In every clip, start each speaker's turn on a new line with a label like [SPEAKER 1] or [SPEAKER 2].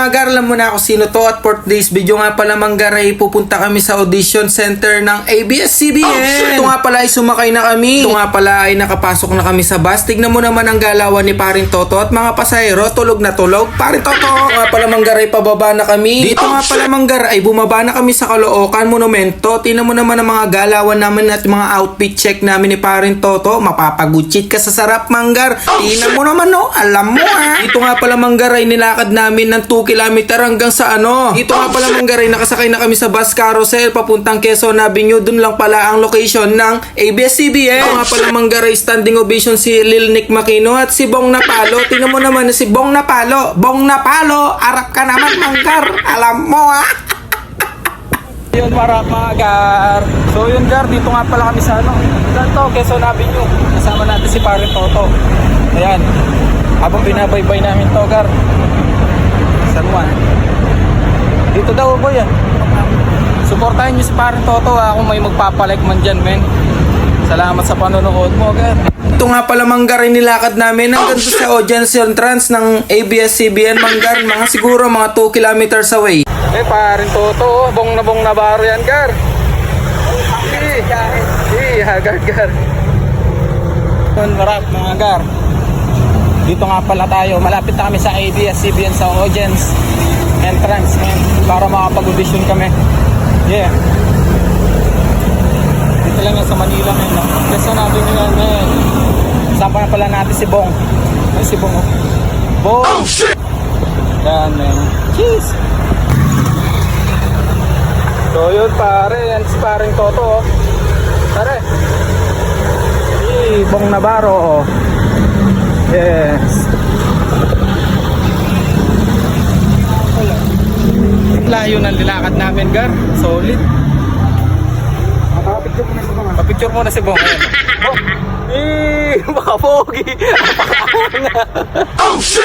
[SPEAKER 1] mga gar, alam mo na ako sino to at for today's video nga pala manggar ay pupunta kami sa audition center ng ABS-CBN. Ito nga pala ay sumakay na kami. Ito nga pala ay nakapasok na kami sa bus. Tignan mo naman ang galawan ni Paring Toto at mga pasahero tulog na tulog. Paring Toto! Ito nga pala manggar ay pababa na kami. Dito nga pala manggar ay bumaba na kami sa Caloocan Monumento. Tingnan mo naman ang mga galawan namin at mga outfit check namin ni Paring Toto. Mapapagutsit ka sa sarap manggar. Tingnan mo naman no, alam mo ha. Dito nga pala manggar ay nilakad namin ng 2 kilometer hanggang sa ano. Dito nga pala manggar ay nakasakay na kami sa bus carousel papuntang Quezon Avenue. Dun lang pala ang location ng ABS-CBN. Dito nga pala manggar ay standing ovation si Lil Nick Makino at si Bong Napalo. Tingnan mo naman si Bong Napalo. Bong Napalo, arap ka naman manggar. Alam mo ha. Yun mga gar. So yun gar, dito nga pala kami sa ano. Saan to? Quezon Avenue. Kasama natin si Paring Toto. Ayan. Habang binabaybay namin to gar. San Juan. Dito daw boy ah. Suportahan nyo si Paring Toto ha, kung may magpapalike man dyan men. Salamat sa panonood mo gar. Ito nga pala manggar ay nilakad namin hanggang sa audience entrance ng ABS-CBN manggar. Mga siguro mga 2 kilometers away. Paring Toto, bong na baro yan gar. Gar. Marap mga gar. Dito nga pala tayo, malapit na kami sa ABS-CBN sa audience entrance para makapag-audition kami. Yeah. Dito lang yan sa Manila men, no? Kasi natin yun men. Sama na pala natin si Bong. Ay si Bong oh. Bong! Oh, shit! Yan men. Cheese! So yun pare, yan si Paring Toto oh. Pare. Bong Navarro oh. Yes. Layo ng nilakad namin gar. Solid. Papicture mo na si Bong. Ayan. Bong. Baka pogi.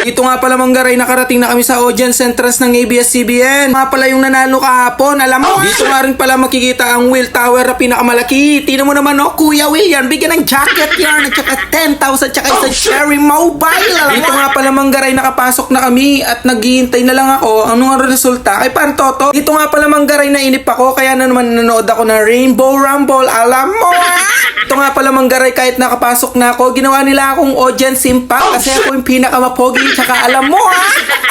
[SPEAKER 1] Ito nga pala manggar ay nakarating na kami sa audience entrance ng ABS-CBN. Nga pala yung nanalo kahapon. Alam mo, dito nga rin pala makikita ang Will Tower na pinakamalaki. Tingnan mo naman no, Kuya Will yan. Bigyan ng jacket yan. At saka 10,000 tsaka isang Cherry Mobile. Alam dito nga pala manggar ay nakapasok na kami at naghihintay na lang ako. Ano ang resulta? Kay Paring Toto. Dito nga pala manggar ay nainip ako. Kaya na naman nanood ako ng Rainbow Rumble. Alam mo ito nga pala manggar ay kahit nakapasok na ako, ginawa nila akong audience impact kasi ako yung pinakamapogi. Tsaka alam mo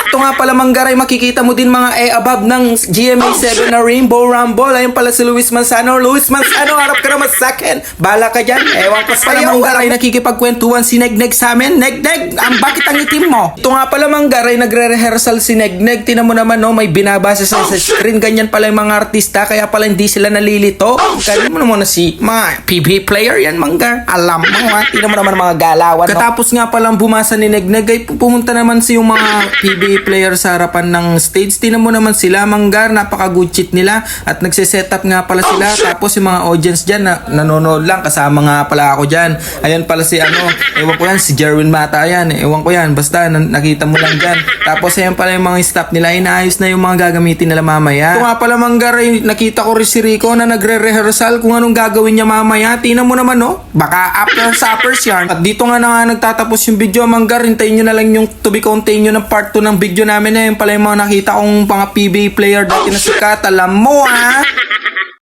[SPEAKER 1] ito nga pala manggar ay makikita mo din mga above ng GMA7 na Rainbow Rumble. Ayun pala si Luis Manzano. Luis Manzano, harap ka naman sa akin. Bala ka dyan. Ewan ko sa'yo. Manggar ay nakikipagkwentuhan si Negneg sa amin. Negneg, bakit ang itim mo? Ito nga pala manggar ay nagre-rehearsal si Negneg. Tinan mo naman no, may binabasa sa screen. Ganyan pala yung mga artista. Kaya pala hindi sila nalilito. Kaya mo naman na si mga PB player yan manggar. Alam mo ha. Tinan mo naman mga galawan. Katapos nga palang bumasa ni Negneg ay pumunta naman si yung mga PB player sa harapan ng stage. Tingnan mo naman sila manggar, napaka-good shit nila at nagse-setup nga pala sila. Tapos yung mga audience dyan na nanonood lang, kasama nga pala ako dyan. Ayan pala si ano, ewan ko yan, si Jerwin Mata yan, ewan ko yan, basta nakita mo lang dyan. Tapos ayan pala yung mga staff nila, inaayos na yung mga gagamitin nila mamaya. Ito nga pala manggar, nakita ko rin si Rico na nagre-rehearsal kung anong gagawin niya mamaya. Tingnan mo naman no, baka after suppers yarn. At dito nga na nga nagtatapos yung video manggar, hintayin nyo na lang yung to be continue ng part 2 ng video namin na yun pala yung mga nakita kong mga PB player dati na sikat. Alam mo ha.